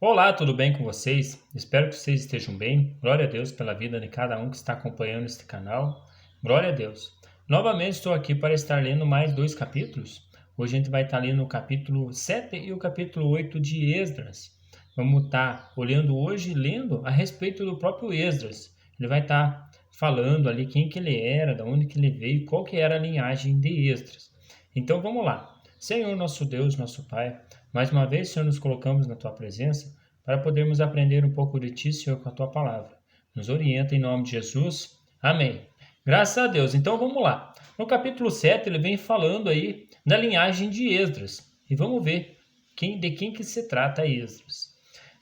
Olá, tudo bem com vocês? Espero que vocês estejam bem. Glória a Deus pela vida de cada um que está acompanhando este canal. Glória a Deus. Novamente estou aqui para estar lendo mais dois capítulos. Hoje a gente vai estar lendo o capítulo 7 e o capítulo 8 de Esdras. Vamos estar olhando hoje, lendo a respeito do próprio Esdras. Ele vai estar falando ali quem que ele era, de onde que ele veio, qual que era a linhagem de Esdras. Então vamos lá. Senhor nosso Deus, nosso Pai, mais uma vez, Senhor, nos colocamos na Tua presença para podermos aprender um pouco de Ti, Senhor, com a Tua palavra. Nos orienta em nome de Jesus. Amém. Graças a Deus. Então vamos lá. No capítulo 7, ele vem falando aí da linhagem de Esdras. E vamos ver de quem que se trata Esdras.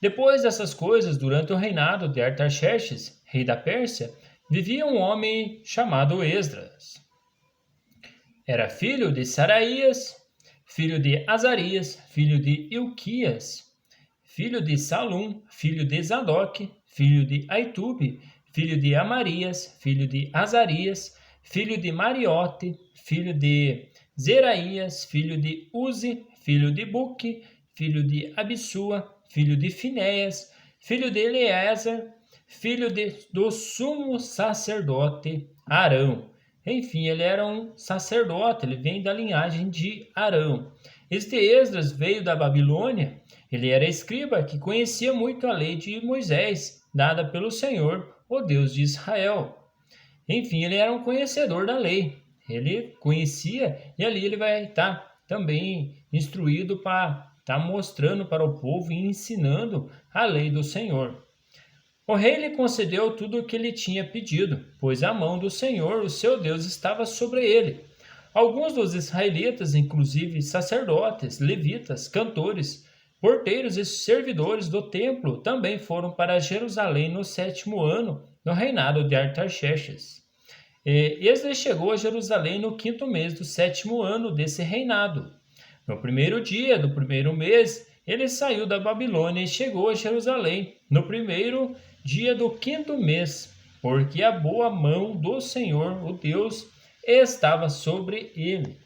Depois dessas coisas, durante o reinado de Artaxerxes, rei da Pérsia, vivia um homem chamado Esdras. Era filho de Saraías, filho de Azarias, filho de Ilquias, filho de Salum, filho de Zadok, filho de Aitube, filho de Amarias, filho de Azarias, filho de Mariote, filho de Zeraías, filho de Uzi, filho de Buque, filho de Abissua, filho de Finéias, filho de Eleazar, do sumo sacerdote Arão. Enfim, ele era um sacerdote, ele vem da linhagem de Arão. Este Esdras veio da Babilônia, ele era escriba que conhecia muito a lei de Moisés, dada pelo Senhor, o Deus de Israel. Enfim, ele era um conhecedor da lei, ele conhecia e ali ele vai estar também instruído para estar mostrando para o povo e ensinando a lei do Senhor. O rei lhe concedeu tudo o que lhe tinha pedido, pois a mão do Senhor, o seu Deus, estava sobre ele. Alguns dos israelitas, inclusive sacerdotes, levitas, cantores, porteiros e servidores do templo, também foram para Jerusalém no 7º ano do reinado de Artaxerxes. Esdras chegou a Jerusalém no 5º mês do 7º ano desse reinado. No primeiro dia do primeiro mês, ele saiu da Babilônia e chegou a Jerusalém no primeiro dia do 5º mês, porque a boa mão do Senhor, o Deus, estava sobre ele.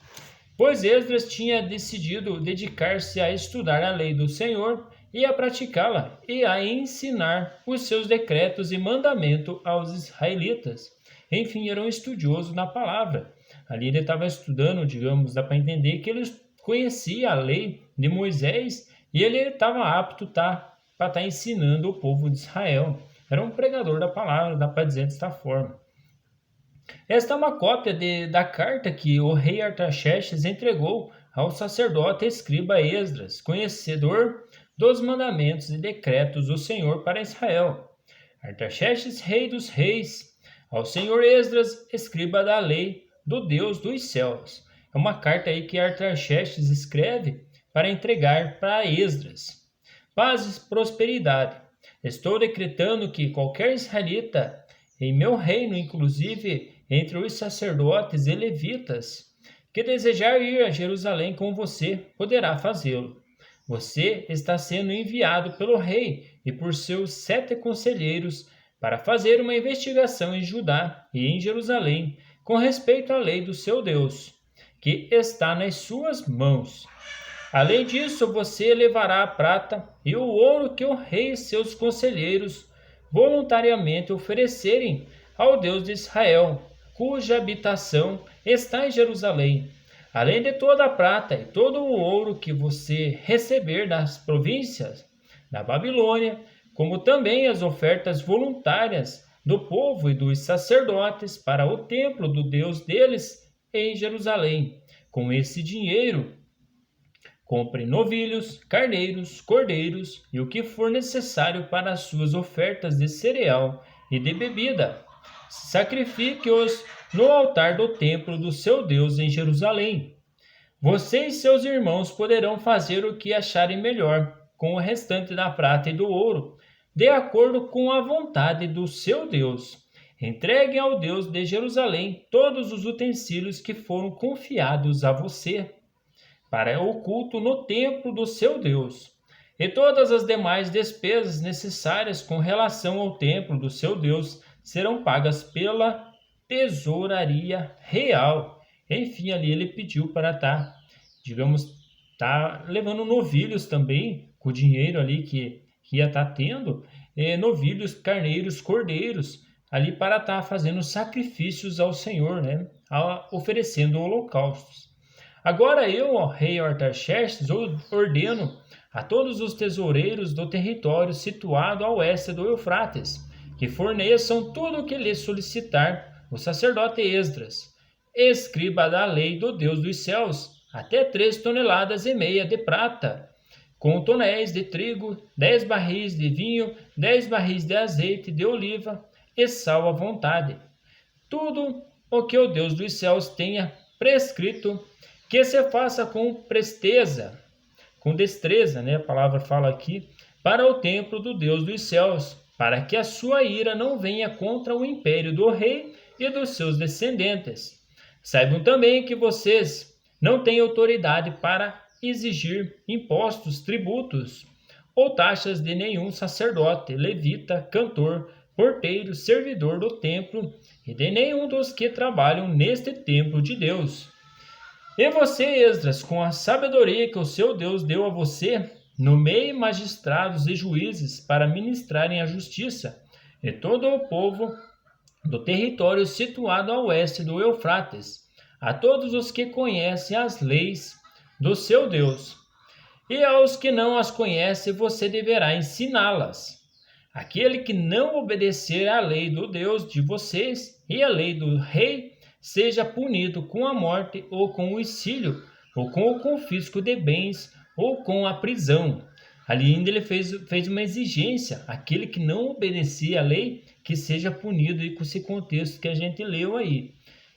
Pois Esdras tinha decidido dedicar-se a estudar a lei do Senhor e a praticá-la, e a ensinar os seus decretos e mandamentos aos israelitas. Enfim, era um estudioso na palavra. Ali ele estava estudando, digamos, dá para entender que ele conhecia a lei de Moisés e ele estava apto para estar ensinando o povo de Israel. Era um pregador da palavra, dá para dizer desta forma. Esta é uma cópia da carta que o rei Artaxerxes entregou ao sacerdote escriba Esdras, conhecedor dos mandamentos e decretos do Senhor para Israel. Artaxerxes, rei dos reis, ao Senhor Esdras, escriba da lei do Deus dos céus. É uma carta aí que Artaxerxes escreve para entregar para Esdras. Paz e prosperidade. Estou decretando que qualquer israelita em meu reino, inclusive entre os sacerdotes e levitas, que desejar ir a Jerusalém com você, poderá fazê-lo. Você está sendo enviado pelo rei e por seus 7 conselheiros para fazer uma investigação em Judá e em Jerusalém com respeito à lei do seu Deus, que está nas suas mãos. Além disso, você levará a prata e o ouro que o rei e seus conselheiros voluntariamente oferecerem ao Deus de Israel, cuja habitação está em Jerusalém, além de toda a prata e todo o ouro que você receber das províncias da Babilônia, como também as ofertas voluntárias do povo e dos sacerdotes para o templo do Deus deles em Jerusalém. Com esse dinheiro, compre novilhos, carneiros, cordeiros e o que for necessário para as suas ofertas de cereal e de bebida. Sacrifique-os no altar do templo do seu Deus em Jerusalém. Você e seus irmãos poderão fazer o que acharem melhor com o restante da prata e do ouro, de acordo com a vontade do seu Deus. Entreguem ao Deus de Jerusalém todos os utensílios que foram confiados a você para o culto no templo do seu Deus, e todas as demais despesas necessárias com relação ao templo do seu Deus serão pagas pela tesouraria real. Enfim, ali ele pediu para estar levando novilhos também, com o dinheiro ali que que ia estar tendo novilhos, carneiros, cordeiros, ali para estar fazendo sacrifícios ao Senhor, né? Oferecendo holocaustos. Agora eu, ó, rei Artaxerxes, ordeno a todos os tesoureiros do território situado a oeste do Eufrates, que forneçam tudo o que lhes solicitar o sacerdote Esdras, escriba da lei do Deus dos céus, até 3,5 toneladas de prata, com tonéis de trigo, 10 barris de vinho, 10 barris de azeite de oliva e sal à vontade. Tudo o que o Deus dos céus tenha prescrito, que se faça com presteza, com destreza, né? A palavra fala aqui, para o templo do Deus dos céus, para que a sua ira não venha contra o império do rei e dos seus descendentes. Saibam também que vocês não têm autoridade para exigir impostos, tributos ou taxas de nenhum sacerdote, levita, cantor, porteiro, servidor do templo e de nenhum dos que trabalham neste templo de Deus. E você, Esdras, com a sabedoria que o seu Deus deu a você, nomeie magistrados e juízes para ministrarem a justiça, e todo o povo do território situado a oeste do Eufrates, a todos os que conhecem as leis do seu Deus. E aos que não as conhecem, você deverá ensiná-las. Aquele que não obedecer à lei do Deus de vocês e à lei do rei, seja punido com a morte, ou com o exílio, ou com o confisco de bens, ou com a prisão. Ali ainda ele fez uma exigência, aquele que não obedecia à lei, que seja punido, e com esse contexto que a gente leu aí.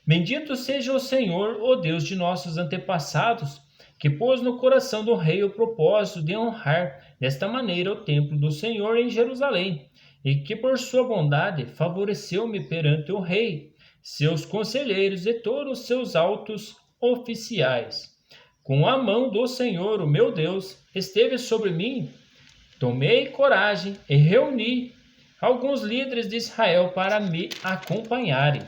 Bendito seja o Senhor, o Deus de nossos antepassados, que pôs no coração do rei o propósito de honrar desta maneira o templo do Senhor em Jerusalém, e que por sua bondade favoreceu-me perante o rei, seus conselheiros e todos os seus altos oficiais. Com a mão do Senhor, o meu Deus, esteve sobre mim. Tomei coragem e reuni alguns líderes de Israel para me acompanharem.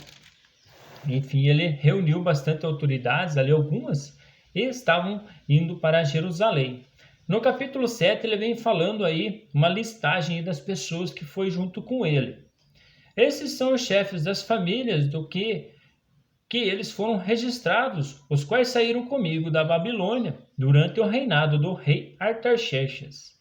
Enfim, ele reuniu bastante autoridades, ali algumas, e estavam indo para Jerusalém. No capítulo 7, ele vem falando aí uma listagem das pessoas que foi junto com ele. Esses são os chefes das famílias do que eles foram registrados, os quais saíram comigo da Babilônia durante o reinado do rei Artaxerxes.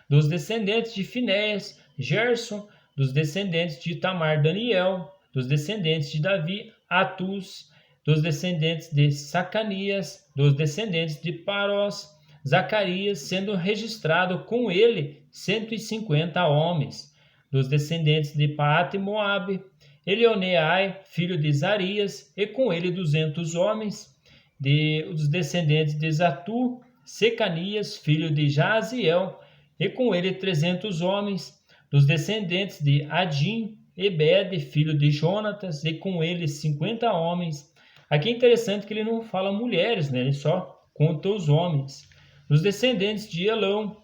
Dos descendentes de Finéias, Gerson, dos descendentes de Tamar, Daniel, dos descendentes de Davi, Atus, dos descendentes de Sacanias, dos descendentes de Parós, Zacarias, sendo registrado com ele 150 homens. Dos descendentes de Paate Moabe, Elioneai, filho de Zarias, e com ele 200 homens. Dos descendentes de Zatu, Secanias, filho de Jaziel, e com ele 300 homens. Dos descendentes de Adim, Ebed, filho de Jonatas, e com ele 50 homens. Aqui é interessante que ele não fala mulheres, né? Ele só conta os homens. Dos descendentes de Elão,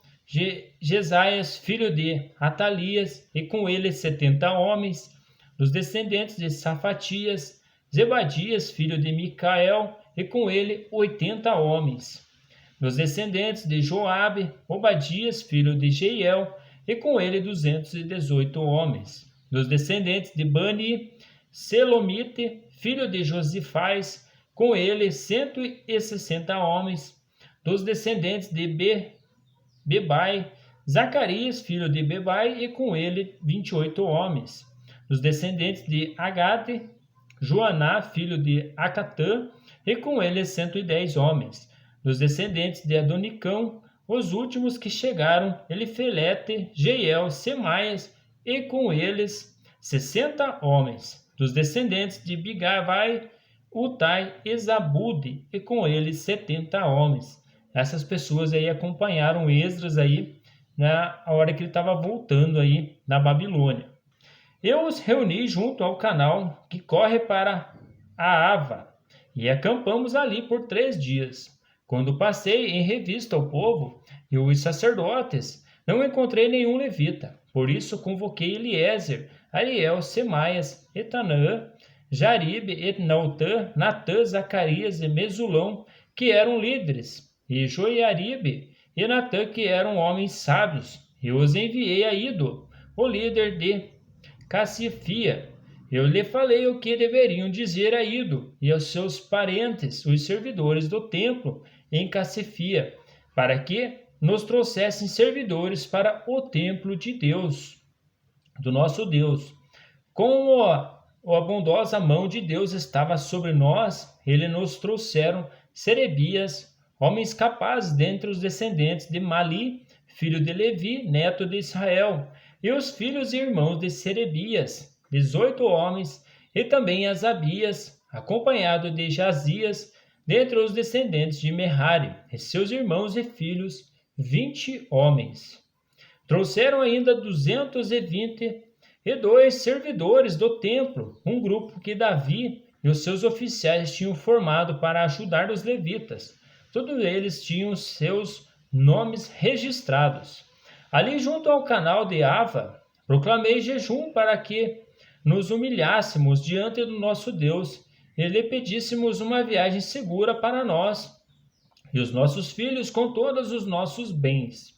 Jesaias, filho de Atalias, e com ele 70 homens. Dos descendentes de Safatias, Zebadias, filho de Micael, e com ele 80 homens. Dos descendentes de Joabe, Obadias, filho de Jeiel, e com ele 218 homens. Dos descendentes de Bani, Selomite, filho de Josifás, com ele 160 homens. Dos descendentes de Bebai, Zacarias, filho de Bebai, e com ele 28 homens. Dos descendentes de Agate, Joaná, filho de Acatã, e com ele 110 homens. Dos descendentes de Adonicão, os últimos que chegaram, Elifelete, Jeiel, Semaias, e com eles 60 homens. Dos descendentes de Bigavai, Utai e Zabude, e com eles 70 homens. Essas pessoas aí acompanharam Esdras aí na hora que ele estava voltando aí na Babilônia. Eu os reuni junto ao canal que corre para a Ava, e acampamos ali por 3 dias. Quando passei em revista ao povo e os sacerdotes, não encontrei nenhum levita. Por isso convoquei Eliezer, Ariel, Semaias, Etanã, Jaribe, Etnautã, Natã, Zacarias e Mesulão, que eram líderes, e Joiaribe e Natã, que eram homens sábios, Eu os enviei a Ido, o líder de Cassifia. Eu lhe falei o que deveriam dizer a Ido e aos seus parentes, os servidores do templo em Cassifia, para que nos trouxessem servidores para o templo de Deus, do nosso Deus. Como a bondosa mão de Deus estava sobre nós, ele nos trouxeram Serebias, homens capazes dentre os descendentes de Mali, filho de Levi, neto de Israel, e os filhos e irmãos de Serebias, 18 homens, e também Asabias, acompanhado de Jazias, dentre os descendentes de Merari, e seus irmãos e filhos, 20 homens. Trouxeram ainda 222 servidores do templo, um grupo que Davi e os seus oficiais tinham formado para ajudar os levitas. Todos eles tinham seus nomes registrados. Ali junto ao canal de Ava, proclamei jejum para que nos humilhássemos diante do nosso Deus e lhe pedíssemos uma viagem segura para nós e os nossos filhos com todos os nossos bens.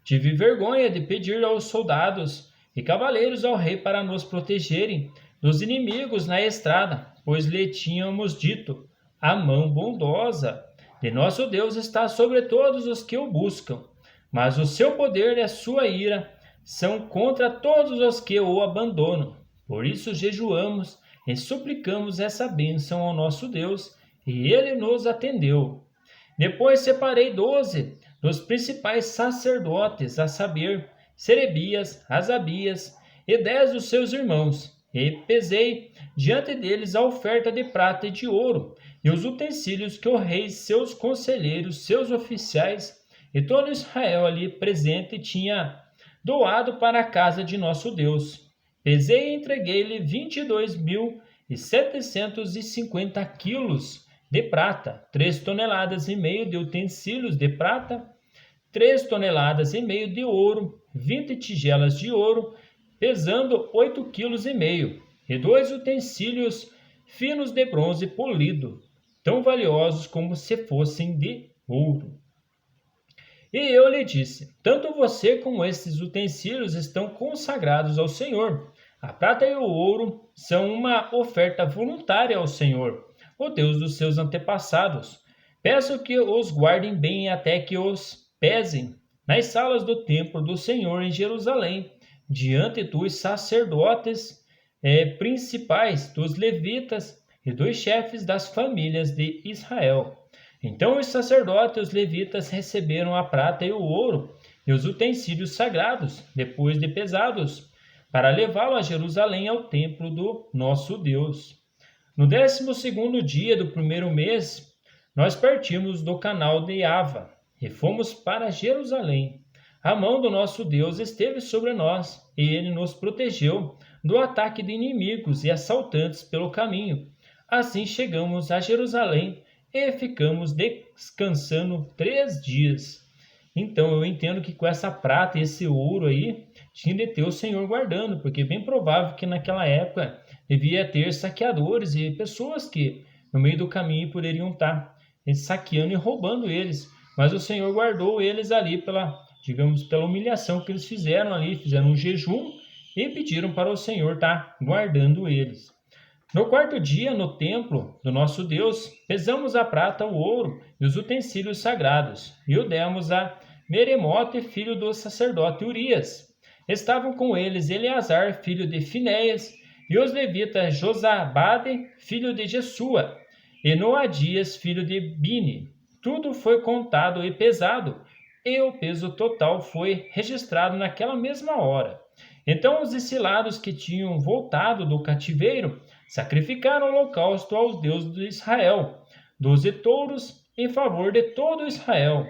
Tive vergonha de pedir aos soldados e cavaleiros ao rei para nos protegerem dos inimigos na estrada, pois lhe tínhamos dito: a mão bondosa de nosso Deus está sobre todos os que o buscam, mas o seu poder e a sua ira são contra todos os que o abandonam. Por isso jejuamos e suplicamos essa bênção ao nosso Deus, e ele nos atendeu. Depois separei 12 dos principais sacerdotes, a saber, Serebias, Asabias e 10 dos seus irmãos, e pesei diante deles a oferta de prata e de ouro, e os utensílios que o rei, seus conselheiros, seus oficiais e todo Israel ali presente tinha doado para a casa de nosso Deus. Pesei e entreguei-lhe 22.750 quilos de prata, 3 toneladas e meio de utensílios de prata, 3 toneladas e meio de ouro, 20 tigelas de ouro, pesando 8 quilos e meio, e 2 utensílios finos de bronze polido, tão valiosos como se fossem de ouro. E eu lhe disse: tanto você como esses utensílios estão consagrados ao Senhor. A prata e o ouro são uma oferta voluntária ao Senhor, o Deus dos seus antepassados. Peço que os guardem bem até que os pesem nas salas do templo do Senhor em Jerusalém, diante dos sacerdotes principais, dos levitas e dos chefes das famílias de Israel. Então os sacerdotes e os levitas receberam a prata e o ouro e os utensílios sagrados, depois de pesados, para levá-lo a Jerusalém ao templo do nosso Deus. No 12º dia do primeiro mês, nós partimos do canal de Ava e fomos para Jerusalém. A mão do nosso Deus esteve sobre nós e ele nos protegeu do ataque de inimigos e assaltantes pelo caminho. Assim chegamos a Jerusalém e ficamos descansando 3 dias. Então eu entendo que com essa prata e esse ouro aí, tinha de ter o Senhor guardando, porque é bem provável que naquela época devia ter saqueadores e pessoas que no meio do caminho poderiam estar saqueando e roubando eles. Mas o Senhor guardou eles ali pela humilhação que eles fizeram ali, fizeram um jejum e pediram para o Senhor estar guardando eles. No 4º dia, no templo do nosso Deus, pesamos a prata, o ouro e os utensílios sagrados, e o demos a Meremote, filho do sacerdote Urias. Estavam com eles Eleazar, filho de Finéias, e os levitas Josabade, filho de Jesua, e Noadias, filho de Bini. Tudo foi contado e pesado, e o peso total foi registrado naquela mesma hora. Então os exilados que tinham voltado do cativeiro sacrificaram holocausto aos deuses de Israel, 12 touros em favor de todo Israel,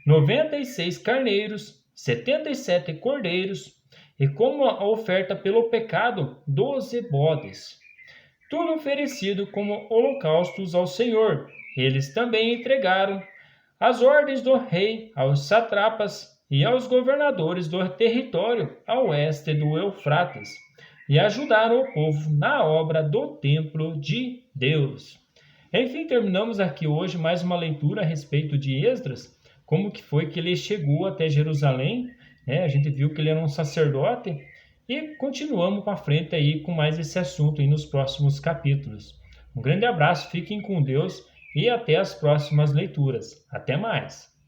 96 carneiros, 77 cordeiros, e como oferta pelo pecado, 12 bodes. Tudo oferecido como holocaustos ao Senhor. Eles também entregaram as ordens do rei aos satrapas e aos governadores do território a oeste do Eufrates, e ajudaram o povo na obra do templo de Deus. Enfim, terminamos aqui hoje mais uma leitura a respeito de Esdras, como que foi que ele chegou até Jerusalém, A gente viu que ele era um sacerdote e continuamos para frente aí com mais esse assunto aí nos próximos capítulos. Um grande abraço, fiquem com Deus e até as próximas leituras. Até mais!